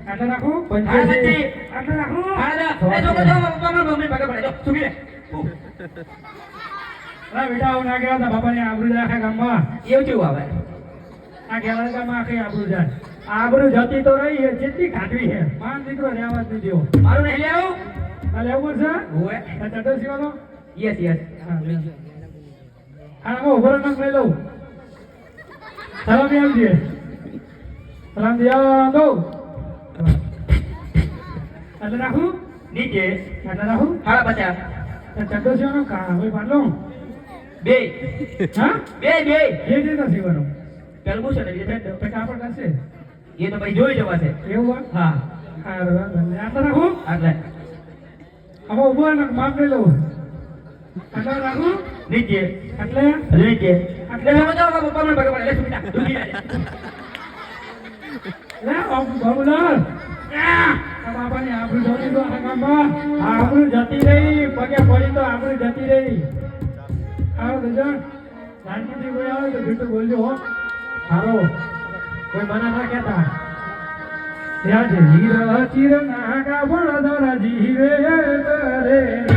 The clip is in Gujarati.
આટલા નાખું 85 આટલા નાખું એ જો મમ્મી પગે પડે જો સુખી રે અરે બેટા હું ના ગયા હતા બાપાની આબરૂ જાય આખા ગામમાં એવું કેવું આવે આ ગેલા ગામમાં આખી આબરૂ જાય આબરૂ જતી તો રહી છે જેટલી કાઢવી છે માન દીકરો રહેવા જ નહીં દેવો મારું નહીં લેવું આ લેવું પડશે ઓએ આ ચટો સીવાનો યસ યસ હા લે આમાં ઉભો રહો લઈ લઉં સલામી આપજે સલામ દિયા દો આટલા નાખું નીચે આટલા નાખું 50 ચટો સીવાનો કા હવે પાડલો બે હા બે બે એ દેતા સીવાનો પેલું પૂછો ને બીજે ઠંડો તો કાપડ કરશે એ તો ભાઈ જોઈ જવાશે એવું હોય હા આટલા નાખું એટલે આમાં ઉભો ને માપ લઈ લઉં આટલા નાખું નીચે આટલે નીચે એટલે જો પપ્પા મને પગે પડે લે સુખી દુખી લે લે બાબુલાલ બાપાની આબરૂ જતી તો આ ગામમાં આબરૂ જતી રહી પગે પડી તો આબરૂ જતી રહી આવો ગજન નાનપણથી કોઈ આવે તો જૂઠું બોલજો હો સારો કોઈ મના ના કહેતા ત્યાં છે હીરા ચીર નાગા ભણદર જીવે કરે